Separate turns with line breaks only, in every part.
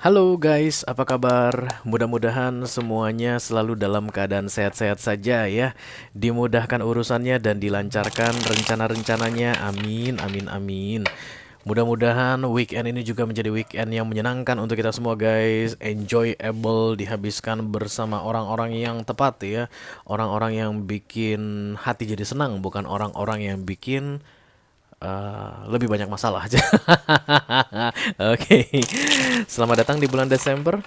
Halo guys, apa kabar? Mudah-mudahan semuanya selalu dalam keadaan sehat-sehat saja ya. Dimudahkan urusannya dan dilancarkan rencana-rencananya. Amin, amin, amin. Mudah-mudahan weekend ini juga menjadi weekend yang menyenangkan untuk kita semua guys. Enjoyable, dihabiskan bersama orang-orang yang tepat ya. Orang-orang yang bikin hati jadi senang, bukan orang-orang yang bikin lebih banyak masalah aja. Oke, selamat datang di bulan Desember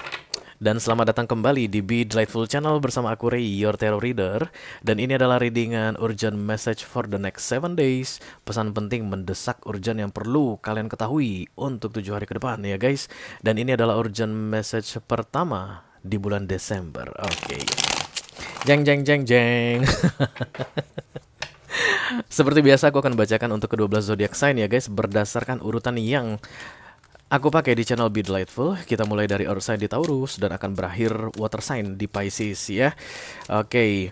dan selamat datang kembali di Be Delightful Channel bersama aku Ray, your tarot reader. Dan ini adalah readingan urgent message for the next 7 days. Pesan penting mendesak urgent yang perlu kalian ketahui untuk 7 hari ke depan ya guys. Dan ini adalah urgent message pertama di bulan Desember. Oke. Jeng jeng jeng jeng. Seperti biasa aku akan bacakan untuk ke-12 zodiak sign ya guys, berdasarkan urutan yang aku pakai di channel Be Delightful. Kita mulai dari earth sign di Taurus dan akan berakhir water sign di Pisces ya. Oke.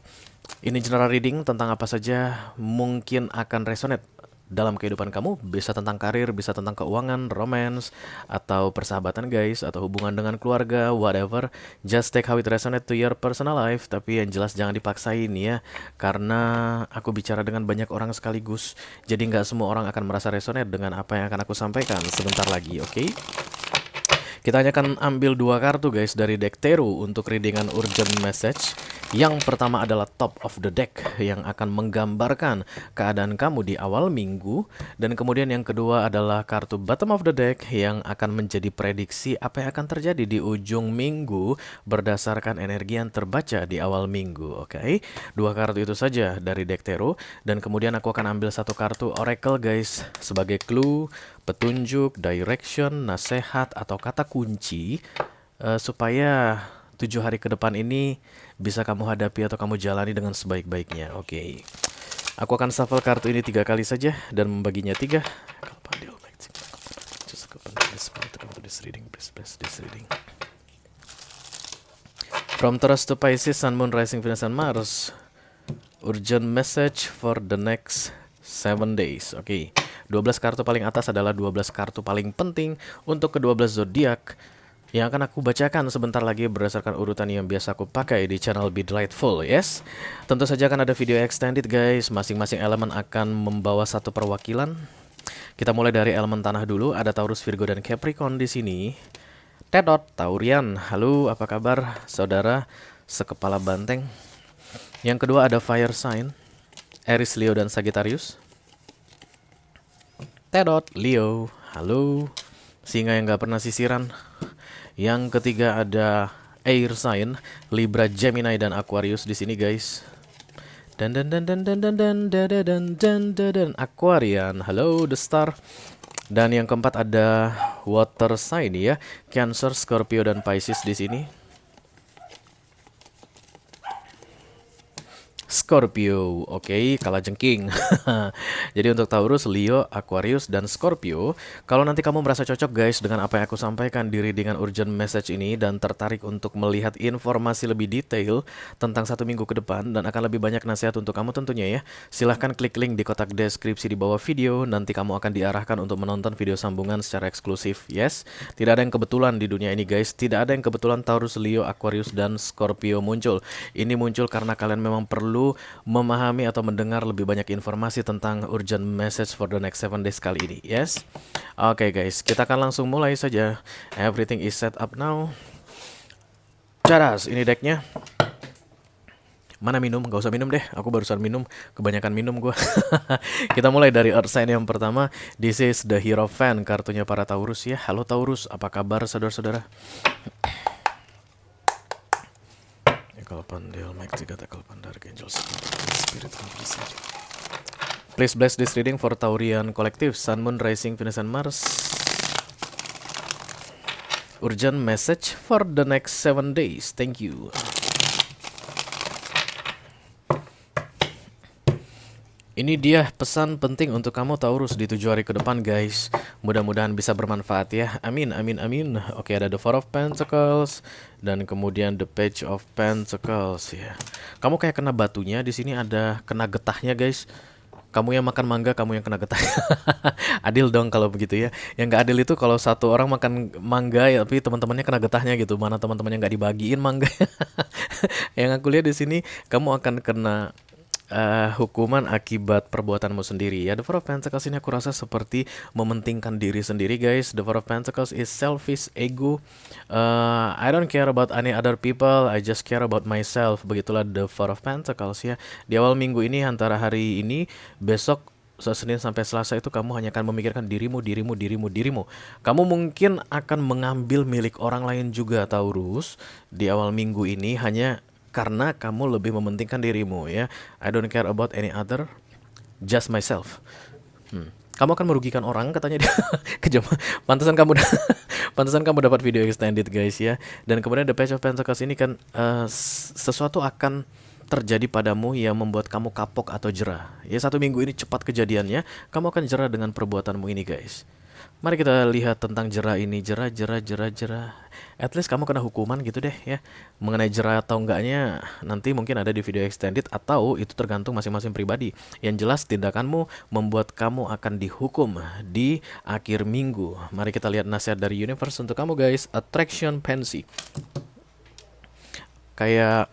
Ini general reading tentang apa saja mungkin akan resonate dalam kehidupan kamu, bisa tentang karir, bisa tentang keuangan, romance, atau persahabatan guys, atau hubungan dengan keluarga, whatever. Just take how it resonate to your personal life, tapi yang jelas jangan dipaksain ya, karena aku bicara dengan banyak orang sekaligus, jadi nggak semua orang akan merasa resonate dengan apa yang akan aku sampaikan sebentar lagi, oke? Kita hanya akan ambil 2 kartu guys dari deck Tarot untuk readingan urgent message. Yang pertama adalah top of the deck yang akan menggambarkan keadaan kamu di awal minggu. Dan kemudian yang kedua adalah kartu bottom of the deck yang akan menjadi prediksi apa yang akan terjadi di ujung minggu berdasarkan energi yang terbaca di awal minggu. Oke, 2 kartu itu saja dari deck Tarot. Dan kemudian aku akan ambil 1 kartu Oracle guys sebagai clue, petunjuk, direction, nasihat, atau kata kunci supaya 7 hari ke depan ini bisa kamu hadapi atau kamu jalani dengan sebaik-baiknya. Oke. Aku akan shuffle kartu ini 3 kali saja dan membaginya 3. From Taurus to Pisces, Sun, Moon, Rising, Venus, and Mars. Urgent message for the next 7 days. Oke. 12 kartu paling atas adalah 12 kartu paling penting untuk ke-12 zodiak yang akan aku bacakan sebentar lagi berdasarkan urutan yang biasa aku pakai di channel Be Delightful, yes. Tentu saja akan ada video extended guys, masing-masing elemen akan membawa 1 perwakilan. Kita mulai dari elemen tanah dulu, ada Taurus, Virgo, dan Capricorn di sini. Tedot, Taurian, halo apa kabar saudara sekepala banteng. Yang kedua ada fire sign, Aries, Leo, dan Sagittarius. Tedot, Leo, halo singa yang gak pernah sisiran. Yang ketiga ada air sign, Libra, Gemini, dan Aquarius di sini guys. Dan Aquarian, halo the star. Dan yang keempat ada water sign ya, Cancer, Scorpio, dan Pisces di sini. Scorpio, oke, kalah jengking. Jadi untuk Taurus, Leo, Aquarius, dan Scorpio, kalau nanti kamu merasa cocok guys dengan apa yang aku sampaikan di readingan urgent message ini dan tertarik untuk melihat informasi lebih detail tentang 1 minggu ke depan dan akan lebih banyak nasihat untuk kamu tentunya ya, silahkan klik link di kotak deskripsi di bawah video. Nanti kamu akan diarahkan untuk menonton video sambungan secara eksklusif. Yes, tidak ada yang kebetulan di dunia ini guys, tidak ada yang kebetulan Taurus, Leo, Aquarius, dan Scorpio muncul. Ini muncul karena kalian memang perlu memahami atau mendengar lebih banyak informasi tentang urgent message for the next 7 days kali ini. Yes. Oke guys, kita akan langsung mulai saja. Everything is set up now. Caras, ini decknya. Mana minum? Gak usah minum deh, aku barusan minum. Kebanyakan minum gue. Kita mulai dari earth sign yang pertama. This is the Hierophant, kartunya para Taurus ya. Halo Taurus, apa kabar saudara-saudara? Please bless this reading for Taurian Collective, Sun, Moon, Rising, Venus, and Mars. Urgent message for the next 7 days. Thank you. Ini dia pesan penting untuk kamu Taurus di 7 hari ke depan guys. Mudah-mudahan bisa bermanfaat ya. Amin, amin, amin. Oke, ada the Four of Pentacles dan kemudian the Page of Pentacles ya. Kamu kayak kena batunya, di sini ada kena getahnya guys. Kamu yang makan mangga, kamu yang kena getah. Adil dong kalau begitu ya. Yang nggak adil itu kalau satu orang makan mangga ya, tapi teman-temannya kena getahnya gitu. Mana teman-temannya nggak dibagiin mangga. Yang aku lihat di sini, kamu akan kena hukuman akibat perbuatanmu sendiri ya. The Four of Pentacles ini aku rasa seperti mementingkan diri sendiri guys. The Four of Pentacles is selfish, ego. I don't care about any other people, I just care about myself. Begitulah The Four of Pentacles ya. Di awal minggu ini antara hari ini, besok Senin sampai Selasa itu kamu hanya akan memikirkan dirimu, dirimu, dirimu, dirimu. Kamu mungkin akan mengambil milik orang lain juga Taurus di awal minggu ini hanya karena kamu lebih mementingkan dirimu ya. I don't care about any other, just myself. Kamu akan merugikan orang katanya dia. Kejam. Pantesan kamu pantesan kamu dapat video extended guys ya. Dan kemudian the Page of Pentacles ini kan sesuatu akan terjadi padamu yang membuat kamu kapok atau jerah. Ya satu minggu ini cepat kejadiannya, kamu akan jerah dengan perbuatanmu ini guys. Mari kita lihat tentang jerah ini. Jerah, jerah, jerah, jerah. At least kamu kena hukuman gitu deh ya. Mengenai jerah atau enggaknya nanti mungkin ada di video extended atau itu tergantung masing-masing pribadi. Yang jelas tindakanmu membuat kamu akan dihukum di akhir minggu. Mari kita lihat nasihat dari universe untuk kamu guys. Attraction Pansy. Kayak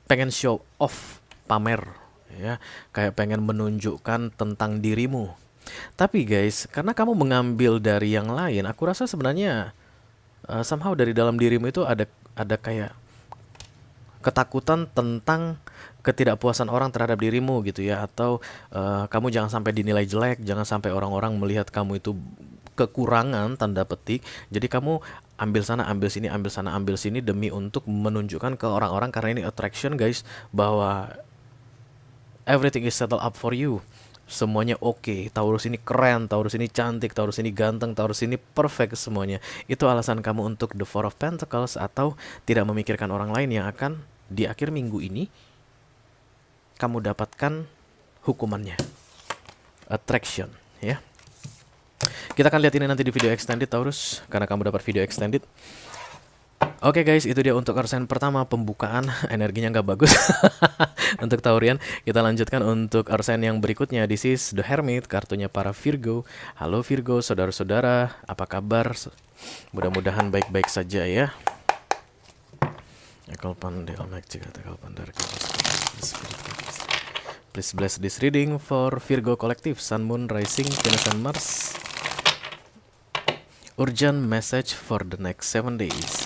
pengen show off, pamer ya. Kayak pengen menunjukkan tentang dirimu. Tapi guys, karena kamu mengambil dari yang lain, aku rasa sebenarnya somehow dari dalam dirimu itu ada kayak ketakutan tentang ketidakpuasan orang terhadap dirimu gitu ya, atau kamu jangan sampai dinilai jelek, jangan sampai orang-orang melihat kamu itu kekurangan tanda petik. Jadi kamu ambil sana, ambil sini, ambil sana, ambil sini demi untuk menunjukkan ke orang-orang karena ini attraction guys, bahwa everything is settled up for you. Semuanya oke. Taurus ini keren, Taurus ini cantik, Taurus ini ganteng, Taurus ini perfect semuanya. Itu alasan kamu untuk the Four of Pentacles atau tidak memikirkan orang lain yang akan di akhir minggu ini kamu dapatkan hukumannya. Attraction ya. Kita akan lihat ini nanti di video extended Taurus, karena kamu dapat video extended. Oke guys, itu dia untuk arsen pertama, pembukaan. Energinya nggak bagus. Untuk Taurian, kita lanjutkan untuk arsen yang berikutnya. This is the Hermit, kartunya para Virgo. Halo Virgo, saudara-saudara, apa kabar? Mudah-mudahan baik-baik saja ya. Please bless this reading for Virgo Collective, Sun, Moon, Rising, Venus, and Mars. Urgent message for the next 7 days.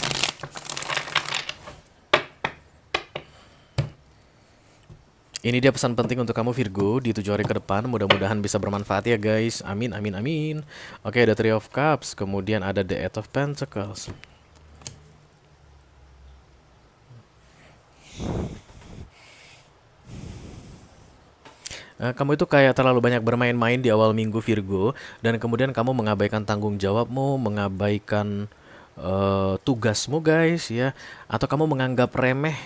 Ini dia pesan penting untuk kamu Virgo di 7 hari ke depan. Mudah-mudahan bisa bermanfaat ya guys. Amin, amin, amin. Oke, ada Three of Cups. Kemudian ada the Eight of Pentacles. Kamu itu kayak terlalu banyak bermain-main di awal minggu Virgo. Dan kemudian kamu mengabaikan tanggung jawabmu, mengabaikan tugasmu guys ya. Atau kamu menganggap remeh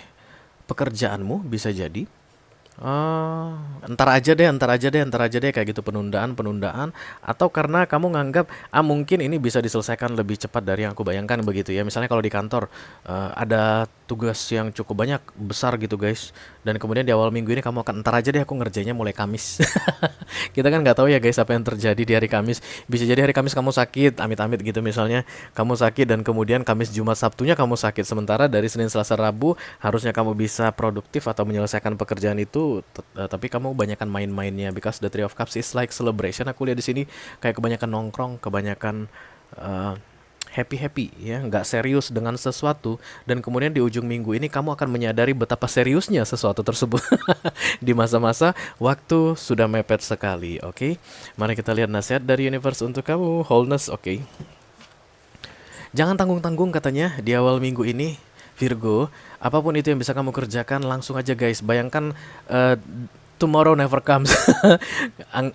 pekerjaanmu, bisa jadi. Entar aja deh kayak gitu, penundaan atau karena kamu nganggap mungkin ini bisa diselesaikan lebih cepat dari yang aku bayangkan begitu ya. Misalnya kalau di kantor ada tugas yang cukup banyak besar gitu guys, dan kemudian di awal minggu ini kamu akan entar aja deh aku ngerjainnya mulai Kamis. Kita kan nggak tahu ya guys apa yang terjadi di hari Kamis. Bisa jadi hari Kamis kamu sakit, amit-amit gitu misalnya, kamu sakit dan kemudian Kamis, Jumat, Sabtunya kamu sakit, sementara dari Senin, Selasa, Rabu harusnya kamu bisa produktif atau menyelesaikan pekerjaan itu, tapi kamu kebanyakan main-mainnya. Because the Three of Cups is like celebration. Aku lihat di sini kayak kebanyakan nongkrong, kebanyakan happy ya, nggak serius dengan sesuatu, dan kemudian di ujung minggu ini kamu akan menyadari betapa seriusnya sesuatu tersebut. Di masa-masa waktu sudah mepet sekali. Oke, mari kita lihat nasihat dari universe untuk kamu, wholeness. Oke, jangan tanggung-tanggung katanya di awal minggu ini Virgo. Apapun itu yang bisa kamu kerjakan langsung aja guys. Bayangkan tomorrow never comes.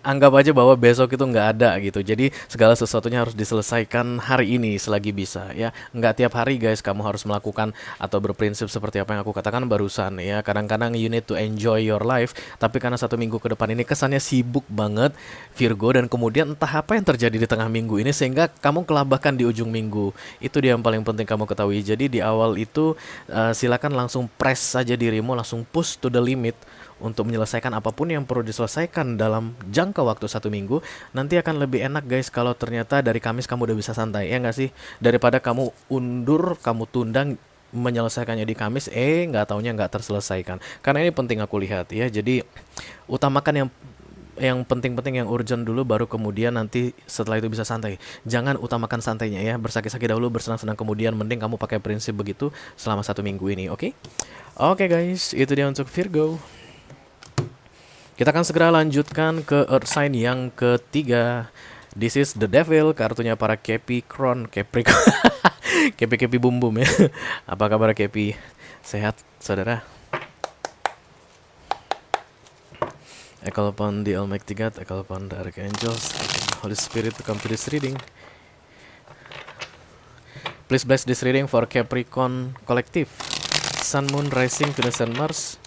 Anggap aja bahwa besok itu nggak ada gitu. Jadi segala sesuatunya harus diselesaikan hari ini selagi bisa ya. Nggak tiap hari guys kamu harus melakukan atau berprinsip seperti apa yang aku katakan barusan ya. Kadang-kadang you need to enjoy your life. Tapi karena 1 minggu ke depan ini kesannya sibuk banget Virgo, dan kemudian entah apa yang terjadi di tengah minggu ini sehingga kamu kelabahkan di ujung minggu. Itu dia yang paling penting kamu ketahui. Jadi di awal itu silakan langsung press saja dirimu, langsung push to the limit untuk menyelesaikan apapun yang perlu diselesaikan dalam jangka waktu 1 minggu, nanti akan lebih enak guys kalau ternyata dari Kamis kamu udah bisa santai, ya nggak sih? Daripada kamu undur, kamu tunda menyelesaikannya di Kamis, nggak taunya nggak terselesaikan. Karena ini penting aku lihat ya, jadi utamakan yang penting-penting, yang urgent dulu, baru kemudian nanti setelah itu bisa santai. Jangan utamakan santainya ya, bersakit-sakit dahulu, bersenang-senang kemudian. Mending kamu pakai prinsip begitu selama 1 minggu ini, oke? Oke guys, itu dia untuk Virgo. Kita akan segera lanjutkan ke Earth sign yang ketiga. This is the Devil, kartunya para Capricorn. Kepi bum bum ya. Apa kabar Kepi? Sehat saudara? I call upon the Almighty God, I call upon the Archangels, Holy Spirit to come to this reading. Please bless this reading for Capricorn Collective. Sun, Moon, Rising, Venus, and Mars.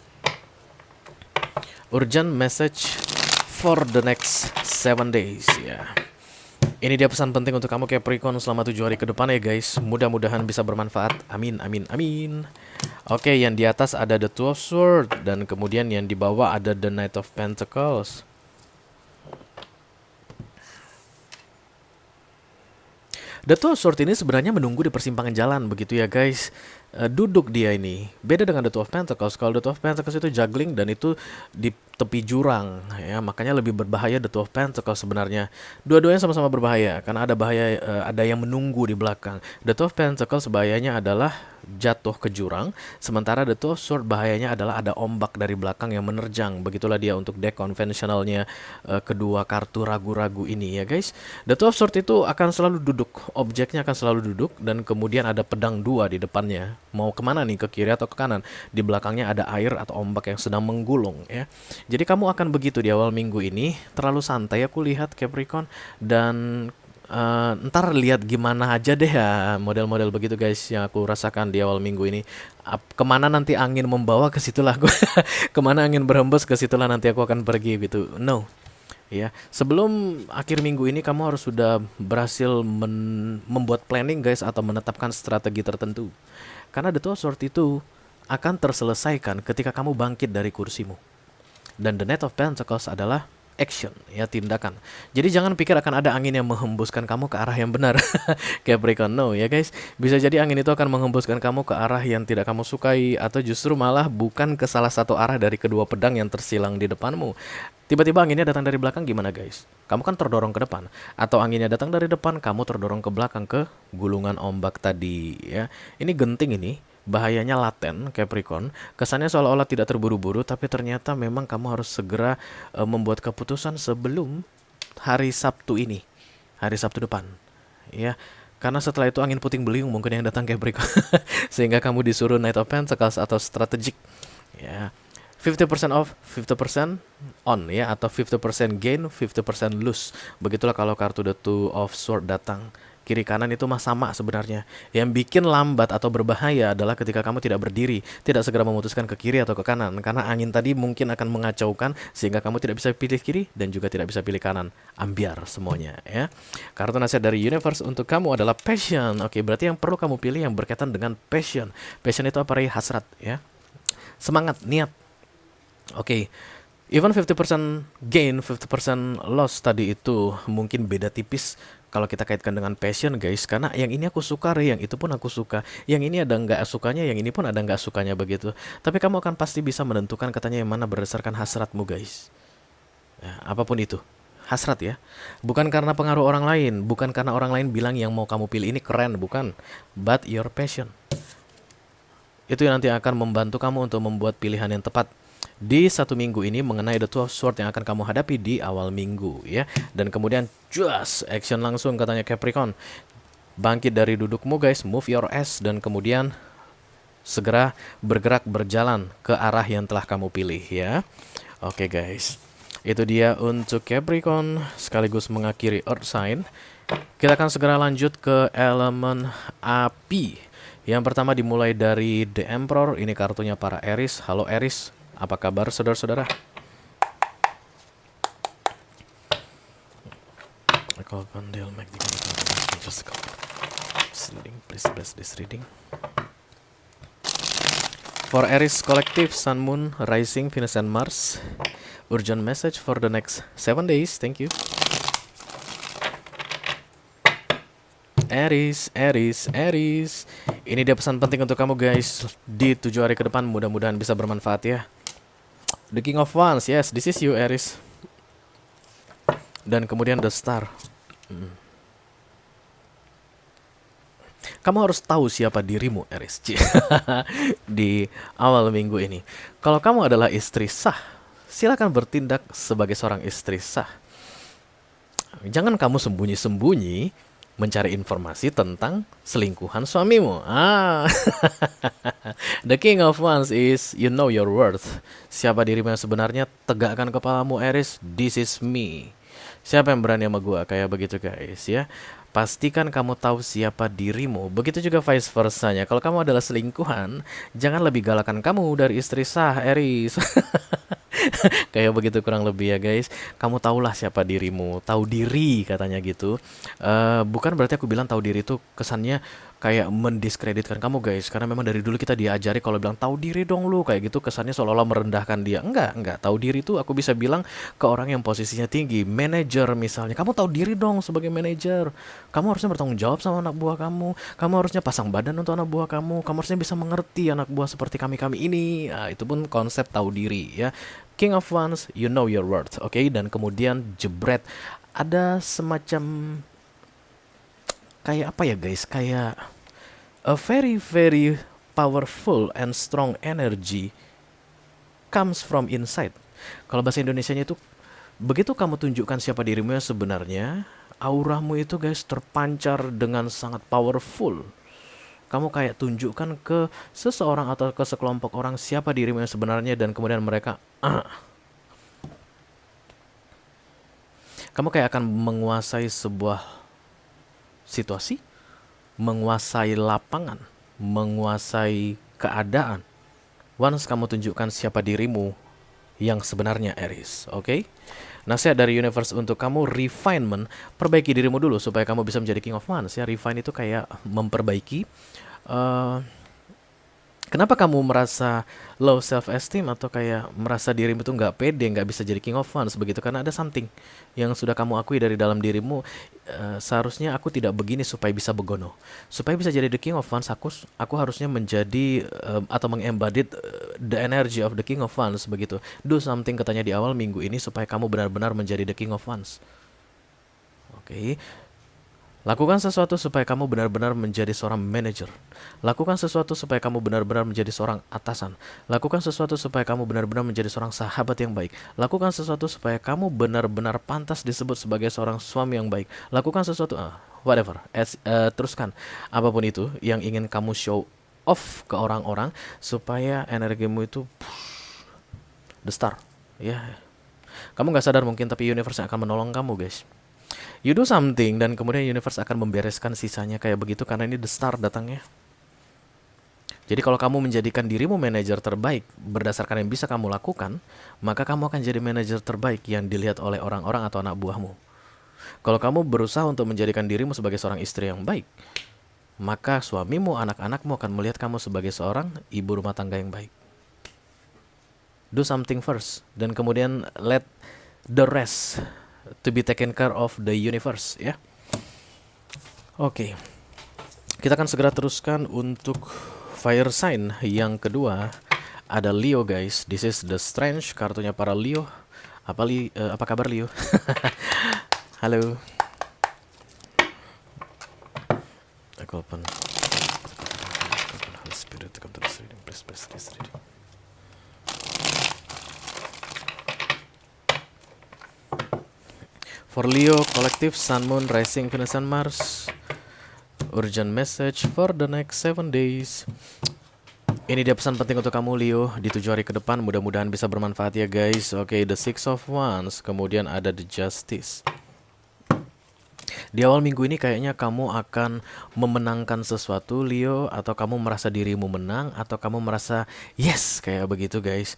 Urgent message for the next 7 days ya. Ini dia pesan penting untuk kamu Capricorn selama 7 hari ke depan ya guys. Mudah-mudahan bisa bermanfaat. Amin, amin, amin. Oke, yang di atas ada the Two of Swords, dan kemudian yang di bawah ada the Knight of Pentacles. The Two of Swords ini sebenarnya menunggu di persimpangan jalan begitu ya guys. Duduk dia ini. Beda dengan the Two of Pentacles. Kalau the Two of Pentacles itu juggling dan itu di tepi jurang ya, makanya lebih berbahaya the Two of Pentacles sebenarnya. Dua-duanya sama-sama berbahaya karena ada bahaya, ada yang menunggu di belakang. The Two of Pentacles bahayanya adalah jatuh ke jurang, sementara the Two of Swords bahayanya adalah ada ombak dari belakang yang menerjang. Begitulah dia untuk deck konvensionalnya kedua kartu ragu-ragu ini ya guys. The Two of Swords itu akan selalu duduk, objeknya akan selalu duduk, dan kemudian ada pedang 2 di depannya. Mau kemana nih, ke kiri atau ke kanan? Di belakangnya ada air atau ombak yang sedang menggulung ya. Jadi kamu akan begitu di awal minggu ini, terlalu santai aku lihat Capricorn, dan ntar lihat gimana aja deh ya, model-model begitu guys yang aku rasakan di awal minggu ini. Kemana nanti angin membawa, ke situlah aku kemana angin berhembus, ke situlah nanti aku akan pergi gitu. No ya, sebelum akhir minggu ini kamu harus sudah berhasil membuat planning guys, atau menetapkan strategi tertentu. Karena the Two of Swords itu akan terselesaikan ketika kamu bangkit dari kursimu. Dan the Knight of Pentacles adalah action ya, tindakan. Jadi jangan pikir akan ada angin yang menghembuskan kamu ke arah yang benar. Capricorn, no ya guys. Bisa jadi angin itu akan menghembuskan kamu ke arah yang tidak kamu sukai, atau justru malah bukan ke salah satu arah dari kedua pedang yang tersilang di depanmu. Tiba-tiba anginnya datang dari belakang, gimana guys? Kamu kan terdorong ke depan, atau anginnya datang dari depan, kamu terdorong ke belakang ke gulungan ombak tadi ya. Ini genting ini. Bahayanya laten Capricorn, kesannya seolah-olah tidak terburu-buru, tapi ternyata memang kamu harus segera membuat keputusan sebelum hari Sabtu ini, hari Sabtu depan ya. Karena setelah itu angin puting beliung mungkin yang datang Capricorn sehingga kamu disuruh Knight of Pentacles atau strategic ya. 50% off, 50% on ya, atau 50% gain, 50% lose. Begitulah kalau kartu the Two of Swords datang. Kiri kanan itu mah sama sebenarnya. Yang bikin lambat atau berbahaya adalah ketika kamu tidak berdiri, tidak segera memutuskan ke kiri atau ke kanan, karena angin tadi mungkin akan mengacaukan sehingga kamu tidak bisa pilih kiri dan juga tidak bisa pilih kanan. Ambiar semuanya ya. Kartu nasihat dari universe untuk kamu adalah passion. Oke, berarti yang perlu kamu pilih yang berkaitan dengan passion. Passion itu apa? Hasrat ya. Semangat, niat. Oke. Even 50% gain, 50% loss tadi itu mungkin beda tipis kalau kita kaitkan dengan passion guys. Karena yang ini aku suka, yang itu pun aku suka. Yang ini ada nggak sukanya, yang ini pun ada nggak sukanya begitu. Tapi kamu akan pasti bisa menentukan katanya yang mana berdasarkan hasratmu guys. Ya, apapun itu. Hasrat ya. Bukan karena pengaruh orang lain. Bukan karena orang lain bilang yang mau kamu pilih ini keren. Bukan. But your passion. Itu yang nanti akan membantu kamu untuk membuat pilihan yang tepat di 1 minggu ini mengenai the Two of Swords yang akan kamu hadapi di awal minggu ya. Dan kemudian just action langsung katanya Capricorn. Bangkit dari dudukmu guys, move your ass, dan kemudian segera bergerak berjalan ke arah yang telah kamu pilih ya. Oke guys, itu dia untuk Capricorn sekaligus mengakhiri Earth sign. Kita akan segera lanjut ke elemen api. Yang pertama dimulai dari The Emperor. Ini kartunya para Aries. Halo Aries, apa kabar saudara-saudara? Please bless this reading. For Aries Collective, Sun, Moon, Rising, Venus, and Mars. Urgent message for the next 7 days. Thank you. Aries, Aries, Aries. Ini dia pesan penting untuk kamu guys di 7 hari ke depan. Mudah-mudahan bisa bermanfaat ya. The King of Wands, yes, this is you Aries. Dan kemudian the Star. Kamu harus tahu siapa dirimu, Aries. Di awal minggu ini. Kalau kamu adalah istri sah, silakan bertindak sebagai seorang istri sah. Jangan kamu sembunyi-sembunyi mencari informasi tentang selingkuhan suamimu. The King of Wands is you know your worth. Siapa dirimu yang sebenarnya? Tegakkan kepalamu, Aries. This is me. Siapa yang berani sama gua? Kayak begitu guys ya. Pastikan kamu tahu siapa dirimu. Begitu juga vice versanya. Kalau kamu adalah selingkuhan, jangan lebih galakan kamu dari istri sah, Aries. Kayak begitu kurang lebih ya guys. Kamu tahulah siapa dirimu. Tahu diri katanya gitu. Bukan berarti aku bilang tahu diri itu kesannya kayak mendiskreditkan kamu guys. Karena memang dari dulu kita diajari kalau bilang tahu diri dong lu, kayak gitu kesannya seolah-olah merendahkan dia. Enggak. Tahu diri itu aku bisa bilang ke orang yang posisinya tinggi, manajer misalnya. Kamu tahu diri dong sebagai manajer. Kamu harusnya bertanggung jawab sama anak buah kamu. Kamu harusnya pasang badan untuk anak buah kamu. Kamu harusnya bisa mengerti anak buah seperti kami-kami ini. Nah, itu pun konsep tahu diri ya. King of Wands, you know your worth, oke? Dan kemudian jebret, ada semacam kayak apa ya guys? Kayak a very very powerful and strong energy comes from inside. Kalau bahasa Indonesianya itu, begitu kamu tunjukkan siapa dirimu yang sebenarnya, auramu itu guys terpancar dengan sangat powerful. Kamu kayak tunjukkan ke seseorang atau ke sekelompok orang siapa dirimu yang sebenarnya, dan kemudian mereka kamu kayak akan menguasai sebuah situasi, menguasai lapangan, menguasai keadaan. Once kamu tunjukkan siapa dirimu yang sebenarnya, Aries, oke? Nasihat dari universe untuk kamu, refinement, perbaiki dirimu dulu supaya kamu bisa menjadi King of Wands ya. Refine itu kayak memperbaiki. Kenapa kamu merasa low self esteem atau kayak merasa dirimu tuh nggak pede, nggak bisa jadi King of Wands begitu? Karena ada something yang sudah kamu akui dari dalam dirimu. Seharusnya aku tidak begini supaya bisa begono, supaya bisa jadi the King of Wands. Aku harusnya menjadi atau mengembodied the energy of the King of Wands begitu. Do something katanya di awal minggu ini supaya kamu benar-benar menjadi the King of Wands. Oke. Lakukan sesuatu supaya kamu benar-benar menjadi seorang manajer. Lakukan sesuatu supaya kamu benar-benar menjadi seorang atasan. Lakukan sesuatu supaya kamu benar-benar menjadi seorang sahabat yang baik. Lakukan sesuatu supaya kamu benar-benar pantas disebut sebagai seorang suami yang baik. Lakukan sesuatu, whatever. Teruskan apapun itu yang ingin kamu show off ke orang-orang supaya energimu itu the star. Ya, kamu nggak sadar mungkin, tapi universe akan menolong kamu guys. You do something dan kemudian universe akan membereskan sisanya kayak begitu, karena ini the star datangnya. Jadi kalau kamu menjadikan dirimu manajer terbaik berdasarkan yang bisa kamu lakukan, maka kamu akan jadi manajer terbaik yang dilihat oleh orang-orang atau anak buahmu. Kalau kamu berusaha untuk menjadikan dirimu sebagai seorang istri yang baik, maka suamimu, anak-anakmu akan melihat kamu sebagai seorang ibu rumah tangga yang baik. Do something first dan kemudian let the rest to be taken care of the universe ya. Oke. Kita akan segera teruskan untuk fire sign yang kedua. Ada Leo guys. This is the strange, kartunya para Leo. Apa kabar Leo? Halo. Aku open. Spirit come to this reading. Please this reading. For Leo Collective, Sun, Moon, Rising, Venus, and Mars. Urgent message for the next 7 days. Ini dia pesan penting untuk kamu Leo di 7 hari ke depan. Mudah-mudahan bisa bermanfaat ya guys. Oke, the Six of Wands. Kemudian ada the Justice. Di awal minggu ini kayaknya kamu akan memenangkan sesuatu Leo, atau kamu merasa dirimu menang, atau kamu merasa yes kayak begitu guys.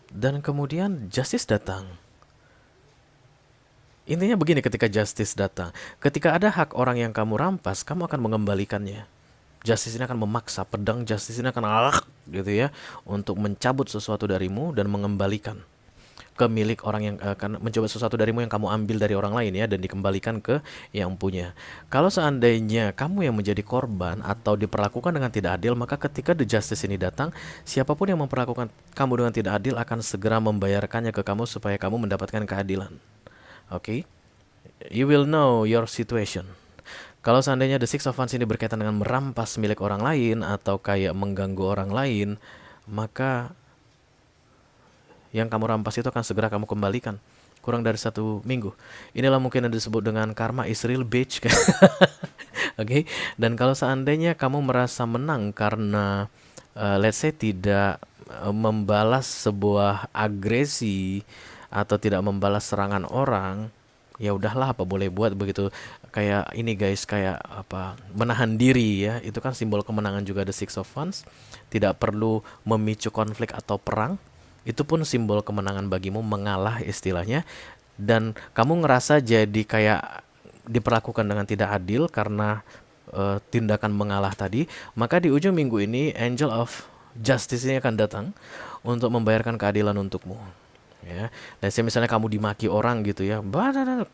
Dan kemudian Justice datang. Intinya begini, ketika justice datang, ketika ada hak orang yang kamu rampas, kamu akan mengembalikannya. Justice ini akan memaksa, pedang justice ini akan gitu ya, untuk mencabut sesuatu darimu dan mengembalikan ke milik orang yang akan mencoba sesuatu darimu yang kamu ambil dari orang lain ya, dan dikembalikan ke yang punya. Kalau seandainya kamu yang menjadi korban atau diperlakukan dengan tidak adil, maka ketika the justice ini datang, siapapun yang memperlakukan kamu dengan tidak adil akan segera membayarkannya ke kamu supaya kamu mendapatkan keadilan. Oke? You will know your situation. Kalau seandainya the Six of Wands ini berkaitan dengan merampas milik orang lain atau kayak mengganggu orang lain, maka yang kamu rampas itu akan segera kamu kembalikan kurang dari 1 minggu. Inilah mungkin yang disebut dengan karma is real bitch. Oke. Dan kalau seandainya kamu merasa menang karena let's say tidak membalas sebuah agresi atau tidak membalas serangan orang, ya udahlah, apa boleh buat begitu. Kayak ini guys, kayak apa, menahan diri ya, itu kan simbol kemenangan juga the Six of Wands. Tidak perlu memicu konflik atau perang, itu pun simbol kemenangan bagimu, mengalah istilahnya. Dan kamu ngerasa jadi kayak diperlakukan dengan tidak adil karena tindakan mengalah tadi, maka di ujung minggu ini Angel of Justice ini akan datang untuk membayarkan keadilan untukmu. Ya, dan misalnya kamu dimaki orang gitu ya,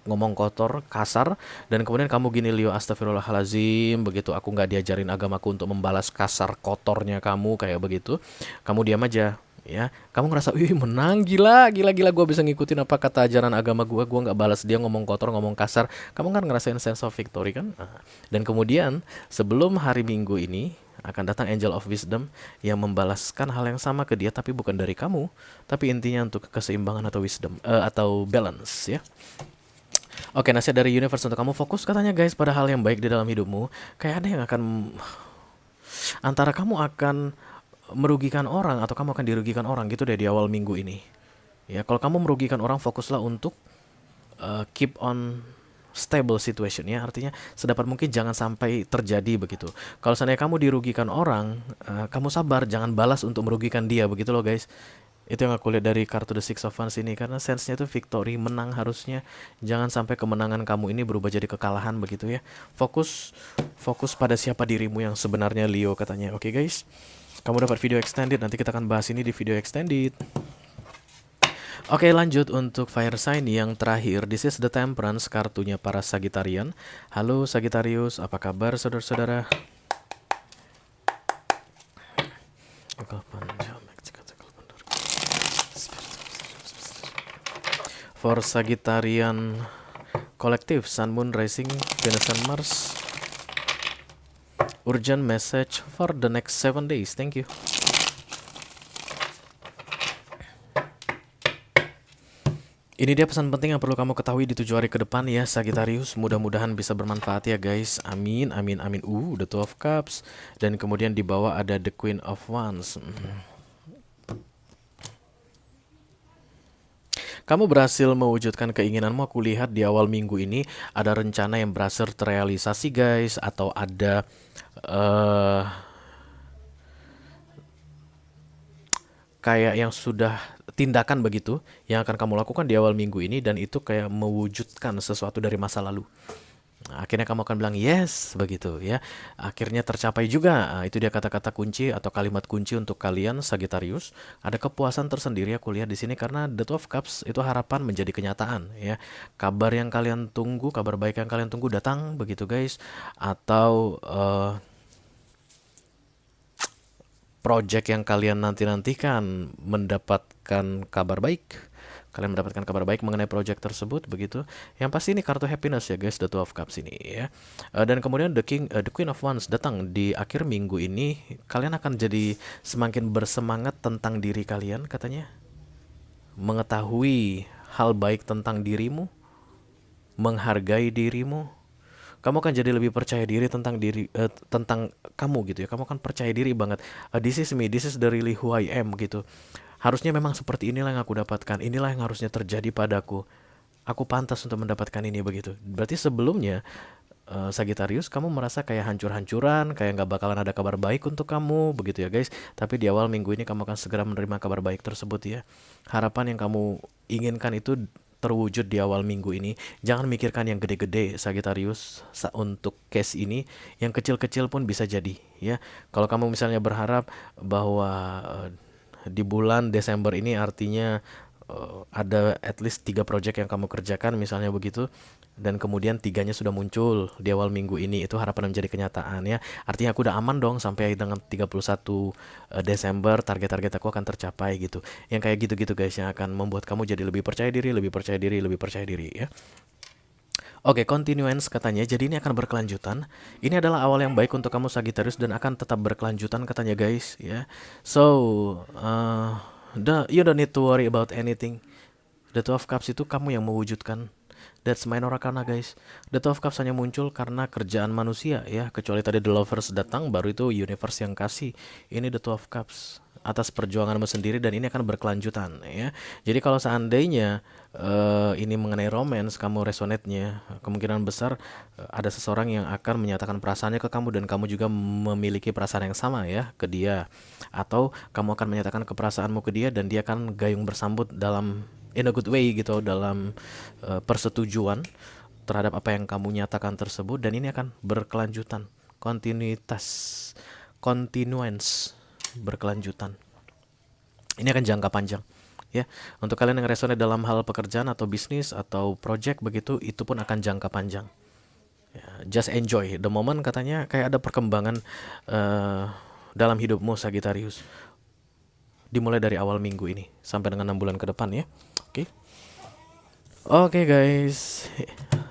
ngomong kotor, kasar, dan kemudian kamu gini, Leo, astagfirullahalazim, begitu aku nggak diajarin agamaku untuk membalas kasar kotornya kamu kayak begitu, kamu diam aja. Ya, kamu ngerasa, wih menang, gila, gue bisa ngikutin apa kata ajaran agama gue nggak balas dia ngomong kotor, ngomong kasar, kamu kan ngerasain sense of victory kan. Dan kemudian sebelum hari Minggu ini akan datang Angel of Wisdom yang membalaskan hal yang sama ke dia, tapi bukan dari kamu, tapi intinya untuk keseimbangan atau wisdom atau balance ya. Oke, nasihat dari universe untuk kamu, fokus katanya guys pada hal yang baik di dalam hidupmu. Kayak ada yang akan, antara kamu akan merugikan orang atau kamu akan dirugikan orang gitu deh di awal minggu ini. Ya, kalau kamu merugikan orang, fokuslah untuk keep on stable situation ya, artinya sedapat mungkin jangan sampai terjadi begitu. Kalau seandainya kamu dirugikan orang, kamu sabar, jangan balas untuk merugikan dia begitu loh guys. Itu yang aku lihat dari kartu The Six of Wands ini, karena sense-nya itu victory, menang harusnya. Jangan sampai kemenangan kamu ini berubah jadi kekalahan begitu ya. Fokus pada siapa dirimu yang sebenarnya, Leo katanya. Oke guys, kamu dapat video extended, nanti kita akan bahas ini di video extended. Oke, lanjut untuk fire sign yang terakhir. This is the Temperance, kartunya para Sagittarian. Halo Sagittarius, apa kabar saudara-saudara? For Sagittarian Collective, Sun, Moon, Rising, Venus and Mars. Urgent message for the next 7 days. Thank you. Ini dia pesan penting yang perlu kamu ketahui di 7 hari ke depan ya Sagittarius. Mudah-mudahan bisa bermanfaat ya guys. Amin, amin, amin. The Two of Cups. Dan kemudian di bawah ada the Queen of Wands. Kamu berhasil mewujudkan keinginanmu. Aku lihat di awal minggu ini ada rencana yang berhasil terrealisasi guys. Atau ada kayak yang sudah tindakan begitu yang akan kamu lakukan di awal minggu ini, dan itu kayak mewujudkan sesuatu dari masa lalu. Nah, akhirnya kamu akan bilang yes begitu ya. Akhirnya tercapai juga. Itu dia kata-kata kunci atau kalimat kunci untuk kalian Sagittarius. Ada kepuasan tersendiri aku lihat di sini, karena The Two of Cups itu harapan menjadi kenyataan ya. Kabar yang kalian tunggu, kabar baik yang kalian tunggu datang begitu guys. Atau project yang kalian nantikan mendapatkan kabar baik. Kalian mendapatkan kabar baik mengenai project tersebut begitu. Yang pasti ini kartu happiness ya guys, The Two of Cups ini ya. Dan kemudian the Queen of Wands datang di akhir minggu ini. Kalian akan jadi semakin bersemangat tentang diri kalian katanya. Mengetahui hal baik tentang dirimu, menghargai dirimu. Kamu akan jadi lebih percaya diri tentang tentang kamu gitu ya. Kamu akan percaya diri banget. This is me, this is the really who I am gitu. Harusnya memang seperti inilah yang aku dapatkan. Inilah yang harusnya terjadi padaku. Aku pantas untuk mendapatkan ini begitu. Berarti sebelumnya Sagittarius, kamu merasa kayak hancur-hancuran, kayak nggak bakalan ada kabar baik untuk kamu begitu ya guys. Tapi di awal minggu ini kamu akan segera menerima kabar baik tersebut ya. Harapan yang kamu inginkan itu terwujud di awal minggu ini. Jangan mikirkan yang gede-gede, Sagittarius. Untuk case ini, yang kecil-kecil pun bisa jadi, ya. Kalau kamu misalnya berharap bahwa di bulan Desember ini artinya ada at least 3 project yang kamu kerjakan misalnya begitu, dan kemudian 3-nya sudah muncul di awal minggu ini, itu harapan menjadi kenyataan, ya. Artinya aku udah aman dong sampai dengan 31 Desember, target-target aku akan tercapai gitu. Yang kayak gitu-gitu guys, yang akan membuat kamu jadi lebih percaya diri, lebih percaya diri, lebih percaya diri, ya. Oke, continuance katanya. Jadi ini akan berkelanjutan. Ini adalah awal yang baik untuk kamu Sagittarius dan akan tetap berkelanjutan katanya guys, ya. So, you don't need to worry about anything. The Two of Cups itu kamu yang mewujudkan. That's minor arcana guys. The Two of Cups hanya muncul karena kerjaan manusia, ya. Kecuali tadi The Lovers datang, baru itu universe yang kasih. Ini The Two of Cups atas perjuanganmu sendiri, dan ini akan berkelanjutan, ya. Jadi kalau seandainya ini mengenai romance kamu resonate-nya, kemungkinan besar ada seseorang yang akan menyatakan perasaannya ke kamu dan kamu juga memiliki perasaan yang sama, ya, ke dia. Atau kamu akan menyatakan keperasaanmu ke dia dan dia akan gayung bersambut dalam in a good way gitu, dalam persetujuan terhadap apa yang kamu nyatakan tersebut, dan ini akan berkelanjutan, continuance, berkelanjutan. Ini akan jangka panjang, ya. Untuk kalian yang resonate dalam hal pekerjaan atau bisnis atau project begitu, itu pun akan jangka panjang, ya. Just enjoy the moment katanya. Kayak ada perkembangan dalam hidupmu Sagittarius, dimulai dari awal minggu ini sampai dengan 6 bulan ke depan, ya. Oke. Oke guys,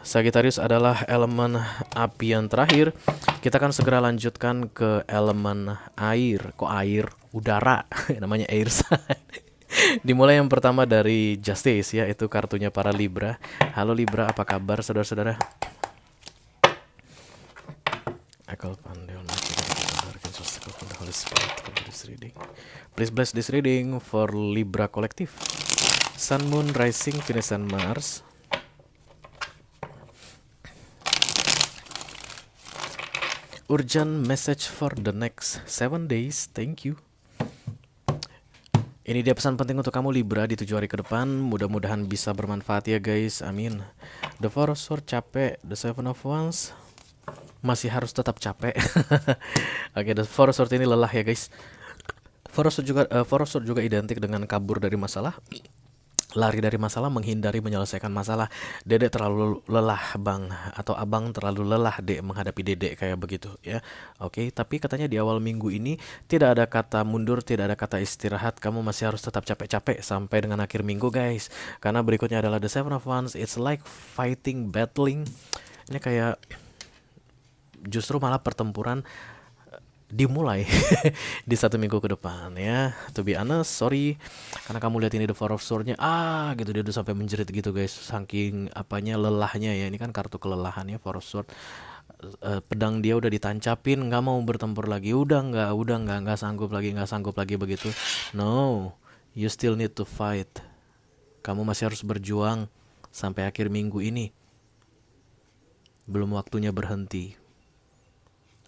Sagittarius adalah elemen api yang terakhir. Kita akan segera lanjutkan ke elemen air. Kok air? Udara. Namanya air sign. Dimulai yang pertama dari Justice, ya, itu kartunya para Libra. Halo Libra, apa kabar saudara-saudara? Please bless this reading for Libra Collective. Sun, Moon, Rising, Venus, and Mars. Urgent message for the next 7 days. Thank you. Ini dia pesan penting untuk kamu Libra di 7 hari ke depan. Mudah-mudahan bisa bermanfaat ya guys. Amin. The Four of Swords capek. The Seven of Wands masih harus tetap capek. Oke, The Four of Swords ini lelah ya guys. Four of Swords juga identik dengan kabur dari masalah, lari dari masalah, menghindari menyelesaikan masalah. Dedek terlalu lelah bang, atau abang terlalu lelah dek menghadapi dedek, kayak begitu ya. Oke, tapi katanya di awal minggu ini tidak ada kata mundur, tidak ada kata istirahat. Kamu masih harus tetap capek-capek sampai dengan akhir minggu guys. Karena berikutnya adalah The Seven of Wands. It's like fighting, battling. Ini kayak justru malah pertempuran dimulai di 1 minggu ke depan ya. To be honest, sorry karena kamu lihat ini The Four of Swords-nya gitu, dia udah sampai menjerit gitu guys, saking apanya lelahnya ya. Ini kan kartu kelelahan ya, Four of Swords. Pedang dia udah ditancapin, nggak mau bertempur lagi, udah nggak sanggup lagi begitu. No, you still need to fight. Kamu masih harus berjuang sampai akhir minggu ini. Belum waktunya berhenti.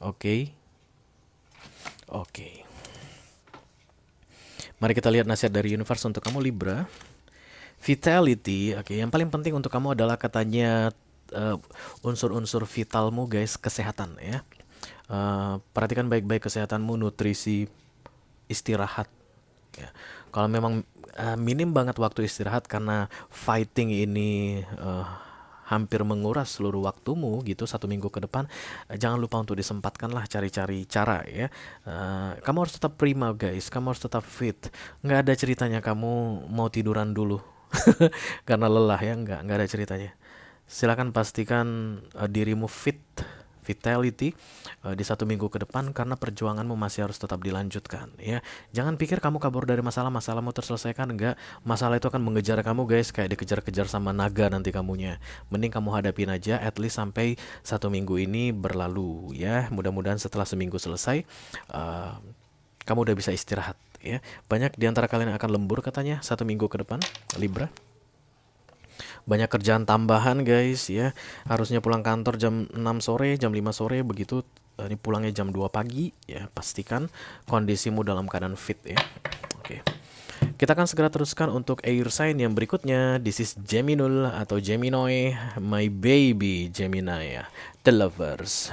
Oke. Mari kita lihat nasihat dari universe untuk kamu Libra. Vitality. Oke, yang paling penting untuk kamu adalah katanya unsur-unsur vitalmu guys, kesehatan ya. Perhatikan baik-baik kesehatanmu, nutrisi, istirahat ya. Kalau memang minim banget waktu istirahat karena fighting ini hampir menguras seluruh waktumu gitu 1 minggu ke depan, jangan lupa untuk disempatkanlah cari-cari cara ya. Kamu harus tetap prima guys, kamu harus tetap fit. Nggak ada ceritanya kamu mau tiduran dulu karena lelah ya, nggak ada ceritanya. Silakan pastikan dirimu fit, vitality di 1 minggu ke depan, karena perjuanganmu masih harus tetap dilanjutkan ya. Jangan pikir kamu kabur dari masalahmu terselesaikan, enggak. Masalah itu akan mengejar kamu guys, kayak dikejar-kejar sama naga nanti kamunya. Mending kamu hadapin aja at least sampai 1 minggu ini berlalu ya. Mudah-mudahan setelah seminggu selesai kamu udah bisa istirahat ya. Banyak diantara kalian yang akan lembur katanya 1 minggu ke depan Libra. Banyak kerjaan tambahan guys ya. Harusnya pulang kantor jam 6 sore, jam 5 sore begitu. Ini pulangnya jam 2 pagi ya. Pastikan kondisimu dalam keadaan fit ya. Oke. Kita akan segera teruskan untuk air sign yang berikutnya. This is Geminul atau Gemini, my baby Gemini, the lovers.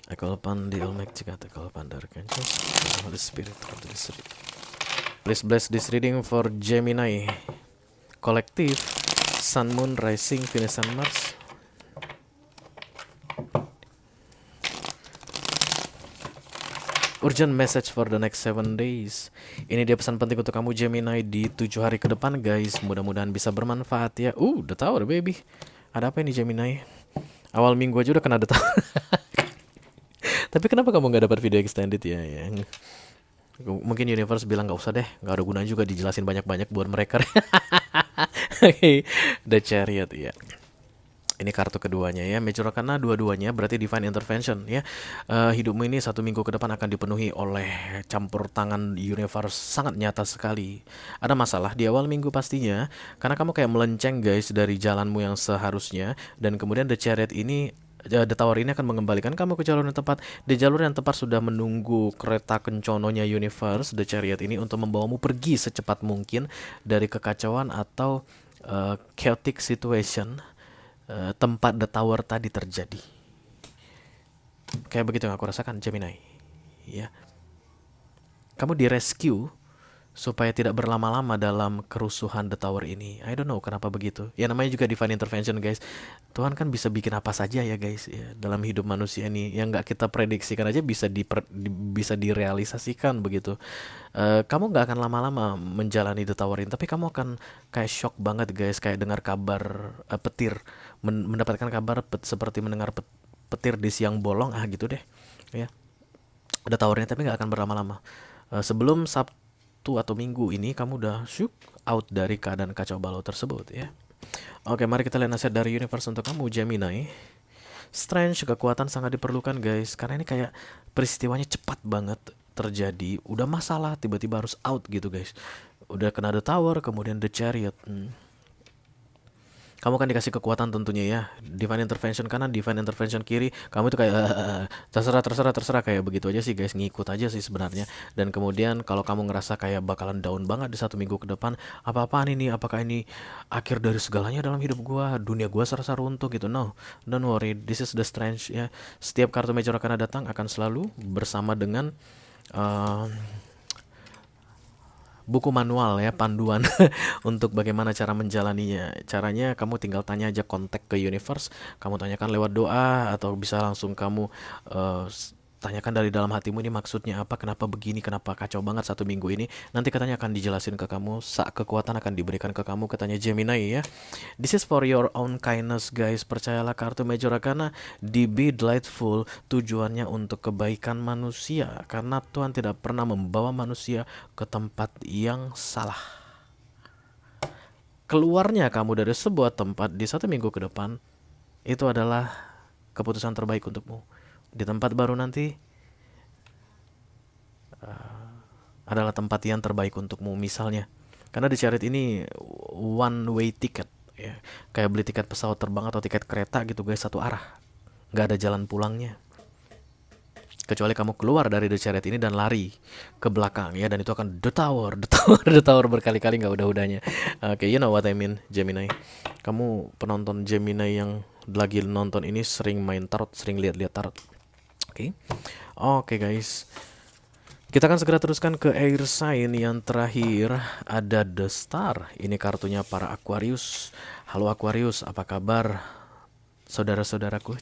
I call upon the Almighty God, I call upon the Archangels, the Holy Spirit, come to this reading. Please bless this reading for Gemini Collective, Sun, Moon, Rising, Venus, and Mars. Urgent message for the next 7 days. Ini dia pesan penting untuk kamu Gemini di 7 hari ke depan guys. Mudah-mudahan bisa bermanfaat ya. The Tower baby. Ada apa ini Gemini? Awal minggu aja udah kena The Tower. Tapi kenapa kamu gak dapat video extended ya? Mungkin universe bilang gak usah deh, gak ada gunanya juga dijelasin banyak-banyak buat mereka. The Chariot ya. Ini kartu keduanya ya, Major Arcana dua-duanya berarti Divine Intervention ya. Hidupmu ini 1 minggu ke depan akan dipenuhi oleh campur tangan universe sangat nyata sekali. Ada masalah di awal minggu pastinya, karena kamu kayak melenceng guys dari jalanmu yang seharusnya. Dan kemudian The Chariot ini, The Tower ini akan mengembalikan kamu ke jalur yang tepat. Di jalur yang tepat sudah menunggu kereta kencononya universe, The Chariot ini, untuk membawamu pergi secepat mungkin dari kekacauan atau chaotic situation tempat The Tower tadi terjadi. Kayak begitu yang aku rasakan Gemini ya. Kamu direscue supaya tidak berlama-lama dalam kerusuhan The Tower ini. I don't know kenapa begitu. Ya namanya juga divine intervention guys. Tuhan kan bisa bikin apa saja ya guys ya, dalam hidup manusia ini yang nggak kita prediksikan aja bisa bisa direalisasikan begitu. Kamu nggak akan lama-lama menjalani The Tower ini, tapi kamu akan kayak shock banget guys, kayak dengar kabar petir, mendapatkan kabar seperti mendengar petir di siang bolong gitu deh ya. The Tower-nya tapi nggak akan berlama-lama. Sebelum Sabtu atau Minggu ini kamu udah out dari keadaan kacau balau tersebut ya. Oke, mari kita lihat nasihat dari universe untuk kamu Gemini. Strength, kekuatan sangat diperlukan guys, karena ini kayak peristiwanya cepat banget terjadi. Udah masalah tiba-tiba harus out gitu guys. Udah kena The Tower, kemudian The Chariot. Kamu kan dikasih kekuatan tentunya ya. Divine Intervention kanan, Divine Intervention kiri. Kamu itu kayak terserah kayak begitu aja sih guys, ngikut aja sih sebenarnya. Dan kemudian kalau kamu ngerasa kayak bakalan down banget di 1 minggu ke depan, apa-apaan ini? Apakah ini akhir dari segalanya dalam hidup gua? Dunia gua serasa runtuh gitu. No, don't worry. This is the strength ya. Setiap kartu Major Arcana datang akan selalu bersama dengan buku manual ya, panduan untuk bagaimana cara menjalaninya. Caranya kamu tinggal tanya aja, kontak ke universe, kamu tanyakan lewat doa atau bisa langsung kamu tanyakan dari dalam hatimu, ini maksudnya apa, kenapa begini, kenapa kacau banget 1 minggu ini. Nanti katanya akan dijelasin ke kamu, kekuatan akan diberikan ke kamu, katanya Gemini ya. This is for your own kindness guys. Percayalah kartu Major Arcana di Be Delightful tujuannya untuk kebaikan manusia, karena Tuhan tidak pernah membawa manusia ke tempat yang salah. Keluarnya kamu dari sebuah tempat di 1 minggu ke depan itu adalah keputusan terbaik untukmu. Di tempat baru nanti adalah tempat yang terbaik untukmu misalnya. Karena di Chariot ini one way ticket ya. Kayak beli tiket pesawat terbang atau tiket kereta gitu guys, satu arah. Nggak ada jalan pulangnya. Kecuali kamu keluar dari The Chariot ini dan lari ke belakang ya, dan itu akan The Tower, The Tower, The Tower berkali-kali, nggak udah-udahnya. Oke, you know what I mean, Gemini. Kamu penonton Gemini yang lagi nonton ini sering main tarot, sering lihat-lihat tarot. Oke guys, kita akan segera teruskan ke air sign yang terakhir. Ada The Star. Ini kartunya para Aquarius. Halo Aquarius, apa kabar saudara-saudaraku?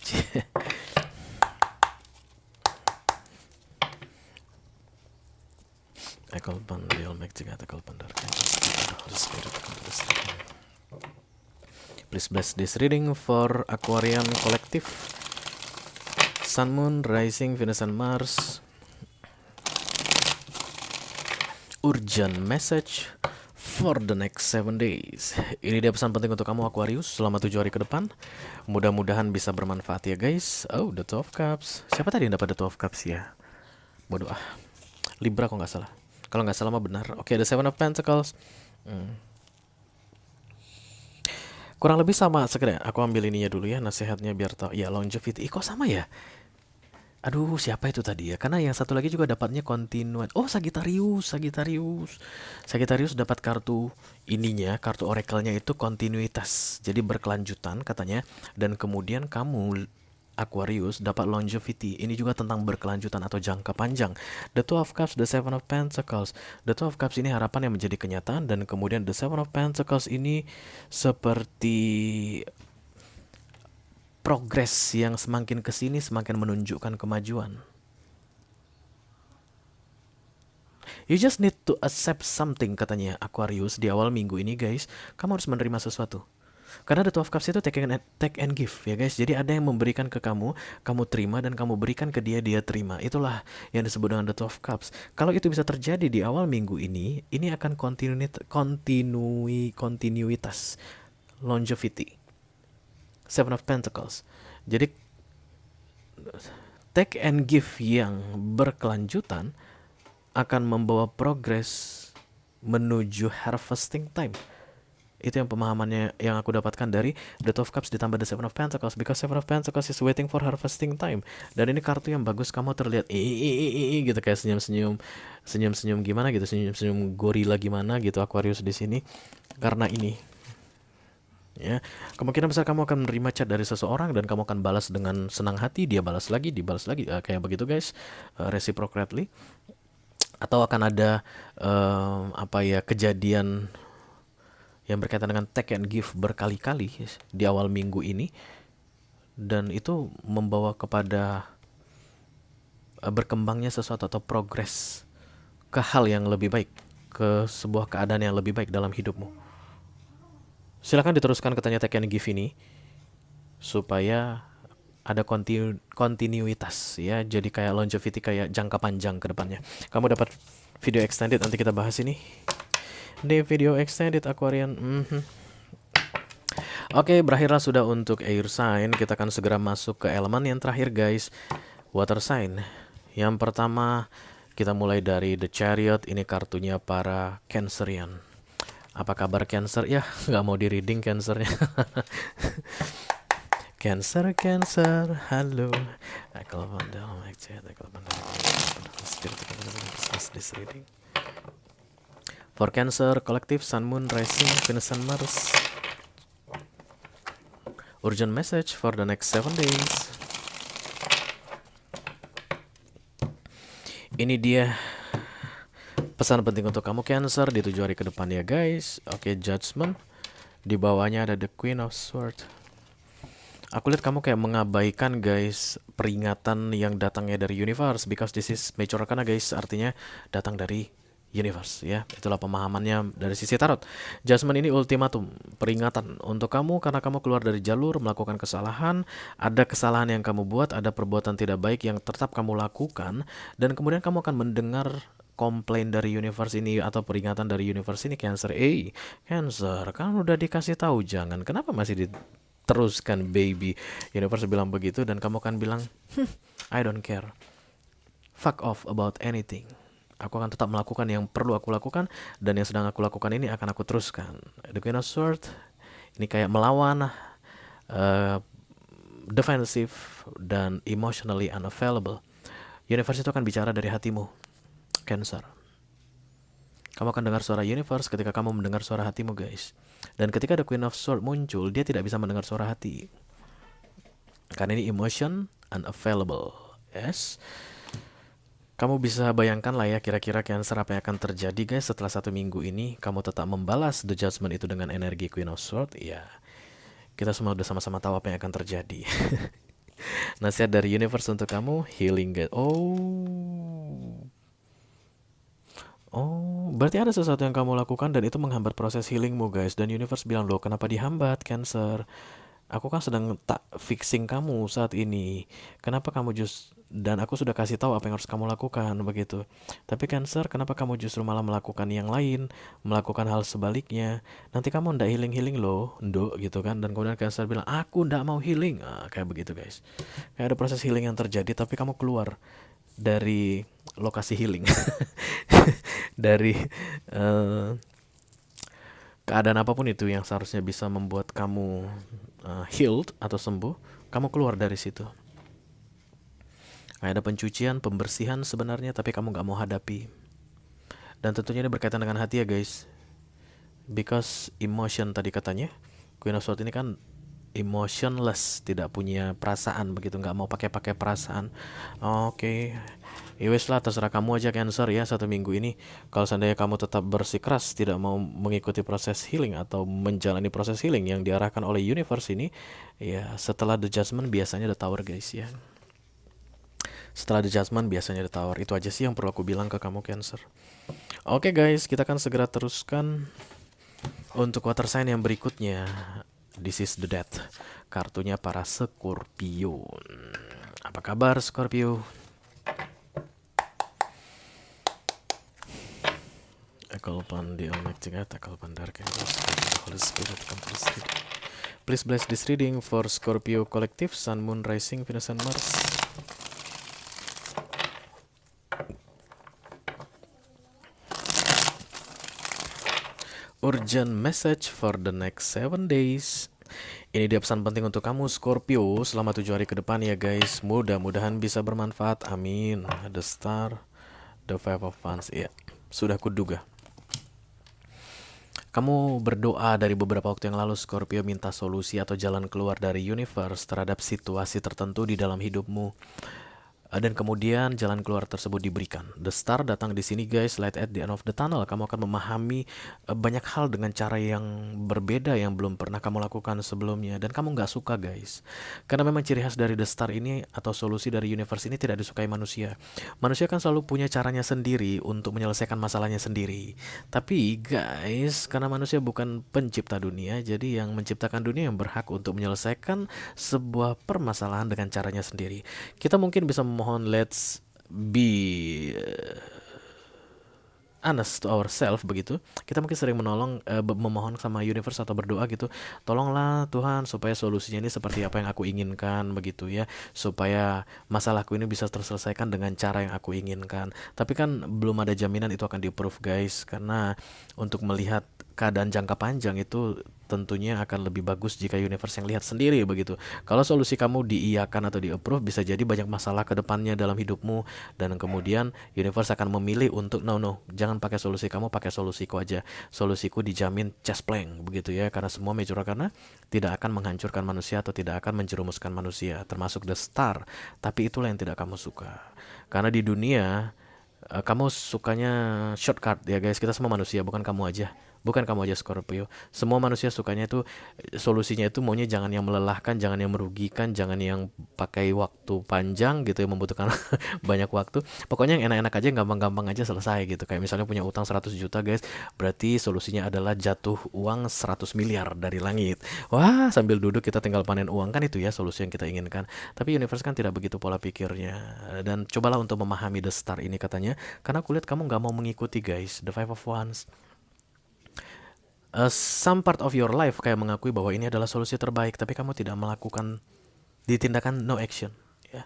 I call upon the Almighty God, I call upon the Archangels, the Holy Spirit, come to this reading. Please bless this reading for Aquarian Collective, Sun, Moon, Rising, Venus, and Mars. Urgent message for the next 7 days. Ini dia pesan penting untuk kamu Aquarius selama 7 hari ke depan. Mudah-mudahan bisa bermanfaat ya guys. The 12 Cups. Siapa tadi yang dapat the 12 Cups ya? Bodoh Libra kok nggak salah. Kalau nggak salah mah benar. Oke, ada 7 of Pentacles. Kurang lebih sama sekedar. Aku ambil ininya dulu ya, nasihatnya biar tahu. Ya, longevity. Kok sama ya? Aduh, siapa itu tadi ya? Karena yang satu lagi juga dapatnya continuan. Oh, Sagittarius dapat kartu ininya, kartu oracle-nya itu kontinuitas. Jadi berkelanjutan katanya. Dan kemudian kamu Aquarius dapat longevity. Ini juga tentang berkelanjutan atau jangka panjang. The Two of Cups, The Seven of Pentacles. The Two of Cups ini harapan yang menjadi kenyataan, dan kemudian The Seven of Pentacles ini seperti progres yang semakin kesini semakin menunjukkan kemajuan. You just need to accept something, katanya Aquarius di awal minggu ini guys. Kamu harus menerima sesuatu. Karena the Two of Cups itu take and give ya guys. Jadi ada yang memberikan ke kamu, kamu terima, dan kamu berikan ke dia, dia terima. Itulah yang disebut dengan the Two of Cups. Kalau itu bisa terjadi di awal minggu ini akan kontinuitas, longevity. Seven of Pentacles. Jadi take and give yang berkelanjutan akan membawa progres menuju harvesting time. Itu yang pemahamannya yang aku dapatkan dari The Two of Cups ditambah The Seven of Pentacles, because Seven of Pentacles is waiting for harvesting time. Dan ini kartu yang bagus, kamu terlihat gitu kayak senyum-senyum gimana gitu, senyum-senyum gorila gimana gitu Aquarius di sini. Karena ini ya, kemungkinan besar kamu akan menerima chat dari seseorang dan kamu akan balas dengan senang hati, dia balas lagi, dibalas lagi, kayak begitu guys, reciprocally. Atau akan ada kejadian yang berkaitan dengan take and give berkali-kali di awal minggu ini, dan itu membawa kepada berkembangnya sesuatu atau progres ke hal yang lebih baik, ke sebuah keadaan yang lebih baik dalam hidupmu. Silakan diteruskan katanya take and give ini supaya ada kontinuitas ya, jadi kayak longevity, kayak jangka panjang ke depannya. Kamu dapat video extended, nanti kita bahas ini di video extended Aquarian. Oke, berakhirlah sudah untuk air sign. Kita akan segera masuk ke elemen yang terakhir guys, water sign. Yang pertama kita mulai dari The Chariot. Ini kartunya para Cancerian. Apa kabar Cancer? Ya, nggak mau di reading Cancernya. Cancer, halo. For Cancer, Collective, Sun, Moon, Rising, Venus, and Mars. Urgent message for the next 7 days. Ini dia pesan penting untuk kamu Cancer di 7 hari ke depan ya guys. Oke, Judgment. Di bawahnya ada The Queen of Swords. Aku lihat kamu kayak mengabaikan guys peringatan yang datangnya dari universe, because this is major arcana guys, artinya datang dari universe ya. Itulah pemahamannya dari sisi tarot. Judgment ini ultimatum, peringatan untuk kamu karena kamu keluar dari jalur, melakukan kesalahan, ada kesalahan yang kamu buat, ada perbuatan tidak baik yang tetap kamu lakukan, dan kemudian kamu akan mendengar komplain dari universe ini atau peringatan dari universe ini. Cancer, Cancer, kan udah dikasih tahu jangan, kenapa masih diteruskan baby? Universe bilang begitu, dan kamu akan bilang, I don't care, fuck off about anything. Aku akan tetap melakukan yang perlu aku lakukan, dan yang sedang aku lakukan ini akan aku teruskan. The Queen of Swords ini kayak melawan, defensive, dan emotionally unavailable. Universe itu akan bicara dari hatimu, Cancer. Kamu akan dengar suara universe ketika kamu mendengar suara hatimu guys. Dan ketika The Queen of Swords muncul, dia tidak bisa mendengar suara hati, karena ini emotion unavailable. Yes. Kamu bisa bayangkan lah ya kira-kira Cancer apa yang akan terjadi guys setelah 1 minggu ini. Kamu tetap membalas The Judgment itu dengan energi Queen of Swords. Ya, kita semua udah sama-sama tahu apa yang akan terjadi. Nasihat dari universe untuk kamu, healing guys. Oh, berarti ada sesuatu yang kamu lakukan dan itu menghambat proses healingmu guys. Dan universe bilang, loh kenapa dihambat Cancer? Aku kan sedang tak fixing kamu saat ini. Kenapa kamu dan aku sudah kasih tahu apa yang harus kamu lakukan begitu. Tapi Cancer, kenapa kamu justru malah melakukan yang lain, melakukan hal sebaliknya? Nanti kamu ndak healing loh, nduk gitu kan. Dan kemudian Cancer bilang, aku ndak mau healing. Kayak begitu guys. Kayak ada proses healing yang terjadi, tapi kamu keluar dari lokasi healing. Dari keadaan apapun itu yang seharusnya bisa membuat kamu healed atau sembuh, kamu keluar dari situ. Ada pencucian, pembersihan sebenarnya, tapi kamu nggak mau hadapi. Dan tentunya ini berkaitan dengan hati ya guys. Because emotion tadi katanya, Queen of Swords ini kan emotionless, tidak punya perasaan begitu, nggak mau pakai perasaan. Oke, ya wes lah, terserah kamu aja Cancer ya 1 minggu ini. Kalau seandainya kamu tetap bersikeras tidak mau mengikuti proses healing atau menjalani proses healing yang diarahkan oleh universe ini, ya setelah the judgment biasanya the tower guys ya. Setelah the judgment biasanya the tower. Itu aja sih yang perlu aku bilang ke kamu Cancer. Oke guys, kita akan segera teruskan untuk water sign yang berikutnya. This is the death. Kartunya para Scorpio. Apa kabar Scorpio? Ekalpan di Almighty God, Ekalpan Dark Angels, Holy Spirit, come please read. Please bless this reading for Scorpio Collective, Sun, Moon, Rising, Venus, and Mars. Urgent message for the next 7 days. Ini dia pesan penting untuk kamu Scorpio selama 7 hari ke depan ya guys. Mudah-mudahan bisa bermanfaat. Amin. The Star, the Five of Wands. Ya, sudah kuduga. Kamu berdoa dari beberapa waktu yang lalu Scorpio, minta solusi atau jalan keluar dari universe terhadap situasi tertentu di dalam hidupmu. Dan kemudian jalan keluar tersebut diberikan. The Star datang di sini guys, light at the end of the tunnel. Kamu akan memahami banyak hal dengan cara yang berbeda yang belum pernah kamu lakukan sebelumnya. Dan kamu nggak suka guys. Karena memang ciri khas dari The Star ini atau solusi dari universe ini tidak disukai manusia. Manusia kan selalu punya caranya sendiri untuk menyelesaikan masalahnya sendiri. Tapi guys, karena manusia bukan pencipta dunia, jadi yang menciptakan dunia yang berhak untuk menyelesaikan sebuah permasalahan dengan caranya sendiri. Kita mungkin bisa mohon let's be honest to ourselves begitu. Kita mungkin sering memohon sama universe atau berdoa gitu, tolonglah Tuhan supaya solusinya ini seperti apa yang aku inginkan begitu ya, supaya masalahku ini bisa terselesaikan dengan cara yang aku inginkan. Tapi kan belum ada jaminan itu akan di-approve guys, karena untuk melihat keadaan jangka panjang itu tentunya akan lebih bagus jika universe yang lihat sendiri begitu. Kalau solusi kamu diiyakan atau di-approve, bisa jadi banyak masalah ke depannya dalam hidupmu, dan kemudian universe akan memilih untuk no, jangan pakai solusi kamu, pakai solusiku aja. Solusiku dijamin chest plank begitu ya, karena semua major karena tidak akan menghancurkan manusia atau tidak akan menjerumuskan manusia, termasuk The Star. Tapi itulah yang tidak kamu suka. Karena di dunia kamu sukanya shortcut ya guys, kita semua manusia, bukan kamu aja. Bukan kamu aja Scorpio. Semua manusia sukanya itu solusinya itu maunya jangan yang melelahkan, jangan yang merugikan, jangan yang pakai waktu panjang gitu, yang membutuhkan banyak waktu. Pokoknya yang enak-enak aja, gampang-gampang aja selesai gitu. Kayak misalnya punya utang 100 juta guys, berarti solusinya adalah jatuh uang 100 miliar dari langit. Wah, sambil duduk kita tinggal panen uang, kan itu ya solusi yang kita inginkan. Tapi universe kan tidak begitu pola pikirnya. Dan cobalah untuk memahami The Star ini katanya, karena aku lihat kamu nggak mau mengikuti guys, The Five of Wands. Some part of your life kayak mengakui bahwa ini adalah solusi terbaik, tapi kamu tidak melakukan ditindakan no action. Ya,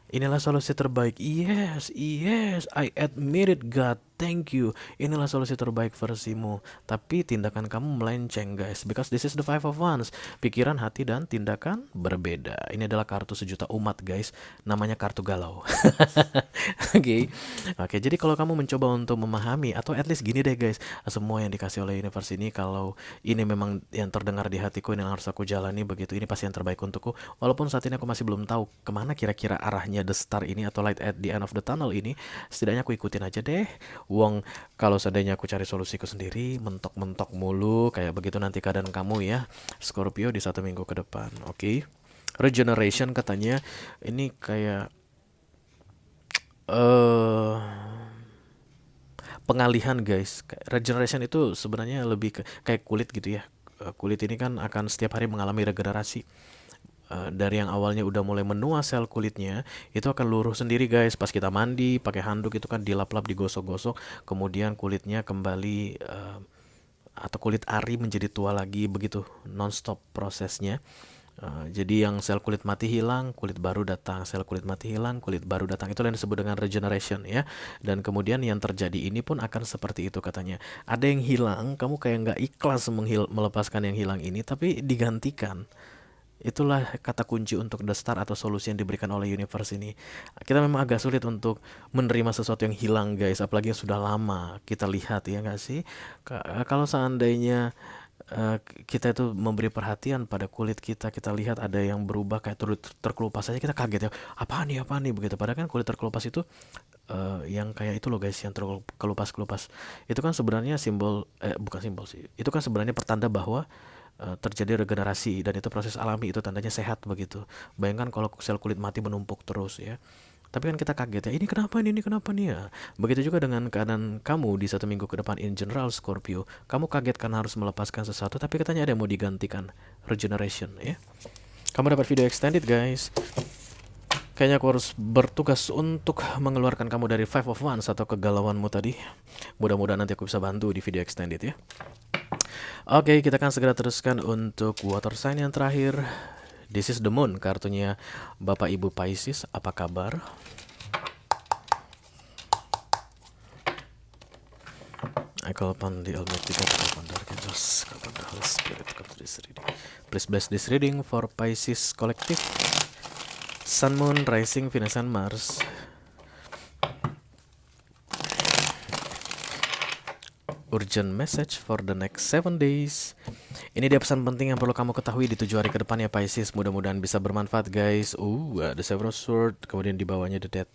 inilah solusi terbaik. Yes, I admit it God, thank you. Inilah solusi terbaik versimu. Tapi tindakan kamu melenceng guys, because this is the Five of Wands. Pikiran, hati, dan tindakan berbeda. Ini adalah kartu sejuta umat guys, namanya kartu galau. Oke, jadi kalau kamu mencoba untuk memahami, atau at least gini deh guys, semua yang dikasih oleh universe ini, kalau ini memang yang terdengar di hatiku, ini yang harus aku jalani begitu, ini pasti yang terbaik untukku. Walaupun saat ini aku masih belum tahu kemana kira-kira arahnya The Star ini atau light at the end of the tunnel ini, setidaknya aku ikutin aja deh. Wong, kalau seandainya aku cari solusiku sendiri, mentok-mentok mulu, kayak begitu nanti keadaan kamu ya Scorpio di 1 minggu ke depan. Oke. Regeneration katanya ini kayak pengalihan guys. Regeneration itu sebenarnya lebih kayak kulit gitu ya. Kulit ini kan akan setiap hari mengalami regenerasi. Dari yang awalnya udah mulai menua sel kulitnya, itu akan luruh sendiri guys. Pas kita mandi pakai handuk itu kan dilap-lap, digosok-gosok, kemudian kulitnya kembali atau kulit ari menjadi tua lagi begitu, non-stop prosesnya. Jadi yang sel kulit mati hilang, kulit baru datang, sel kulit mati hilang, kulit baru datang. Itulah yang disebut dengan regeneration ya. Dan kemudian yang terjadi ini pun akan seperti itu katanya. Ada yang hilang, kamu kayak nggak ikhlas melepaskan yang hilang ini, tapi digantikan. Itulah kata kunci untuk the star atau solusi yang diberikan oleh universe ini. Kita memang agak sulit untuk menerima sesuatu yang hilang guys, apalagi yang sudah lama kita lihat ya nggak sih? Kalau seandainya kita itu memberi perhatian pada kulit kita, kita lihat ada yang berubah kayak terkelupas saja kita kaget ya, apa nih begitu. Padahal kan kulit terkelupas itu yang kayak itu loh guys, yang terkelupas-kelupas. Itu kan sebenarnya simbol, bukan simbol sih. Itu kan sebenarnya pertanda bahwa terjadi regenerasi dan itu proses alami, itu tandanya sehat begitu. Bayangkan kalau sel kulit mati menumpuk terus ya. Tapi kan kita kaget ya, ini kenapa nih ya. Begitu juga dengan keadaan kamu di 1 minggu ke depan in general Scorpio. Kamu kaget karena harus melepaskan sesuatu, tapi katanya ada yang mau digantikan. Regeneration ya. Kamu dapat video extended guys. Kayaknya aku harus bertugas untuk mengeluarkan kamu dari Five of Wands atau kegalauanmu tadi. Mudah-mudahan nanti aku bisa bantu di video extended ya. Oke, kita akan segera teruskan untuk water sign yang terakhir. This is the moon, kartunya Bapak Ibu Pisces, apa kabar? I call upon the Almighty God, I call upon the Archangels, I call upon the Holy Spirit, come to this reading. Please bless this reading for Pisces Collective. Sun, Moon, Rising, Venus, and Mars. Urgent message for the next 7 days. Ini dia pesan penting yang perlu kamu ketahui di 7 hari ke depan ya Pisces. Mudah-mudahan bisa bermanfaat guys. The Seven of Swords, kemudian di bawahnya the Death.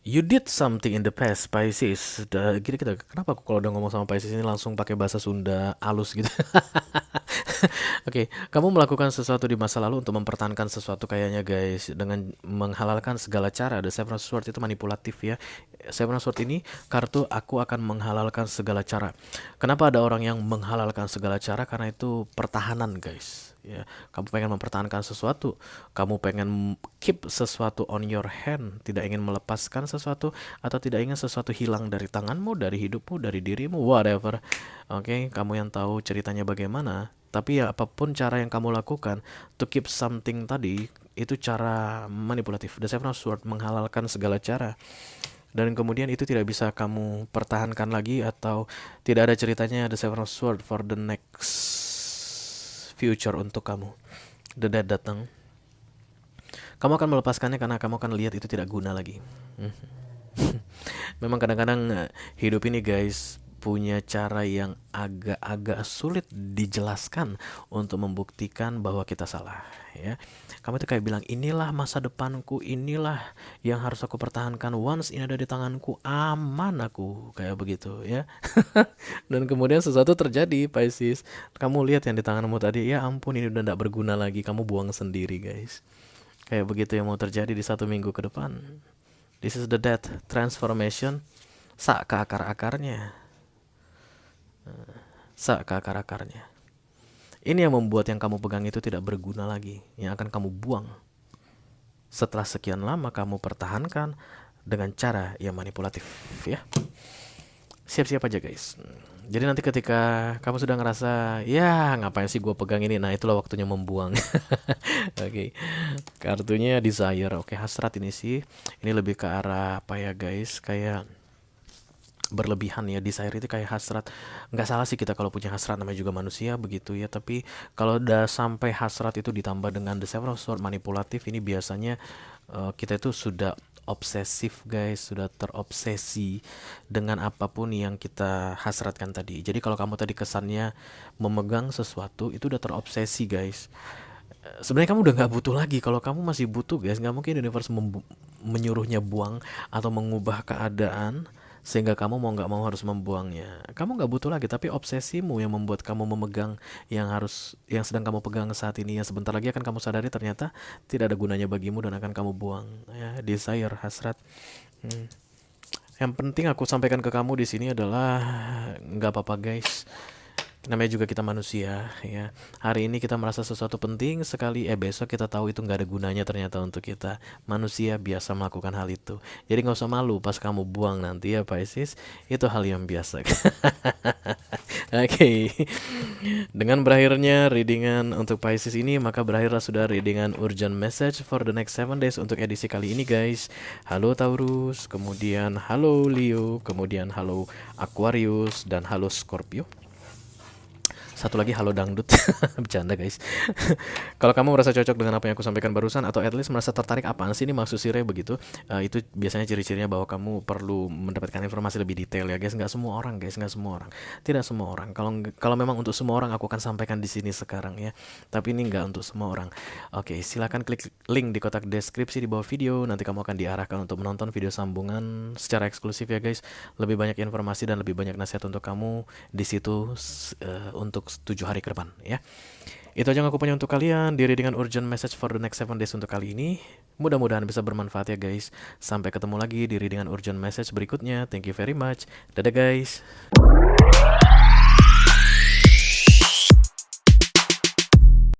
You did something in the past, Pisces. Gini kita, kenapa aku kalau udah ngomong sama Pisces ini langsung pakai bahasa Sunda halus gitu? Oke, kamu melakukan sesuatu di masa lalu untuk mempertahankan sesuatu kayaknya guys, dengan menghalalkan segala cara. The Seven of Swords itu manipulatif ya. Seven of Swords ini kartu aku akan menghalalkan segala cara. Kenapa ada orang yang menghalalkan segala cara? Karena itu pertahanan guys. Ya, kamu pengen mempertahankan sesuatu, kamu pengen keep sesuatu on your hand, tidak ingin melepaskan sesuatu atau tidak ingin sesuatu hilang dari tanganmu, dari hidupmu, dari dirimu, whatever. Oke, kamu yang tahu ceritanya bagaimana. Tapi ya apapun cara yang kamu lakukan to keep something tadi, itu cara manipulatif. The Seven of Swords menghalalkan segala cara. Dan kemudian itu tidak bisa kamu pertahankan lagi atau tidak ada ceritanya The Seven of Swords for the next future untuk kamu. The Death datang. Kamu akan melepaskannya karena kamu akan lihat itu tidak guna lagi. Memang kadang-kadang hidup ini guys punya cara yang agak-agak sulit dijelaskan untuk membuktikan bahwa kita salah ya. Kamu itu kayak bilang, inilah masa depanku, inilah yang harus aku pertahankan, once ini ada di tanganku aman aku, kayak begitu ya. Dan kemudian sesuatu terjadi Pisces, kamu lihat yang di tanganmu tadi, ya ampun ini udah gak berguna lagi, kamu buang sendiri guys. Kayak begitu yang mau terjadi di 1 minggu ke depan. This is the death transformation. Sak ke akar-akarnya. Sak ke akar-akarnya. Ini yang membuat yang kamu pegang itu tidak berguna lagi, yang akan kamu buang. Setelah sekian lama kamu pertahankan dengan cara yang manipulatif ya. Siap-siap aja guys. Jadi nanti ketika kamu sudah ngerasa, ya ngapain sih gue pegang ini, nah itulah waktunya membuang. Oke. Kartunya desire. Oke, hasrat ini sih. Ini lebih ke arah apa ya guys, kayak berlebihan ya. Desire itu kayak hasrat. Nggak salah sih kita kalau punya hasrat, namanya juga manusia begitu ya. Tapi kalau udah sampai hasrat itu ditambah dengan the Seven of Swords manipulatif, ini biasanya kita itu sudah obsesif guys, sudah terobsesi dengan apapun yang kita hasratkan tadi. Jadi kalau kamu tadi kesannya memegang sesuatu, itu udah terobsesi guys. Sebenarnya kamu udah nggak butuh lagi. Kalau kamu masih butuh guys, nggak mungkin universe menyuruhnya buang atau mengubah keadaan sehingga kamu mau nggak mau harus membuangnya. Kamu nggak butuh lagi, tapi obsesimu yang membuat kamu memegang yang sedang kamu pegang saat ini, yang sebentar lagi akan kamu sadari ternyata tidak ada gunanya bagimu dan akan kamu buang. Ya, desire, hasrat. Yang penting aku sampaikan ke kamu di sini adalah nggak apa-apa guys. Namanya juga kita manusia ya. Hari ini kita merasa sesuatu penting sekali, besok kita tahu itu nggak ada gunanya ternyata untuk kita. Manusia biasa melakukan hal itu. Jadi nggak usah malu pas kamu buang nanti ya Pisces. Itu hal yang biasa. Oke. Dengan berakhirnya readingan untuk Pisces ini, maka berakhirlah sudah readingan urgent message for the next 7 days untuk edisi kali ini guys. Halo Taurus, kemudian halo Leo, kemudian halo Aquarius, dan halo Scorpio. Satu lagi halo dangdut. Bercanda guys. Kalau kamu merasa cocok dengan apa yang aku sampaikan barusan, atau at least merasa tertarik apaan sih ini maksud Sire begitu, itu biasanya ciri-cirinya bahwa kamu perlu mendapatkan informasi lebih detail ya guys. Nggak semua orang guys, nggak semua orang, tidak semua orang. Kalau memang untuk semua orang aku akan sampaikan di sini sekarang ya, tapi ini nggak untuk semua orang. Oke, silakan klik link di kotak deskripsi di bawah video, nanti kamu akan diarahkan untuk menonton video sambungan secara eksklusif ya guys. Lebih banyak informasi dan lebih banyak nasihat untuk kamu di situ untuk 7 hari ke depan ya. Itu aja yang aku punya untuk kalian di readingan urgent message for the next 7 days untuk kali ini. Mudah-mudahan bisa bermanfaat ya guys. Sampai ketemu lagi di readingan urgent message berikutnya. Thank you very much. Dadah guys.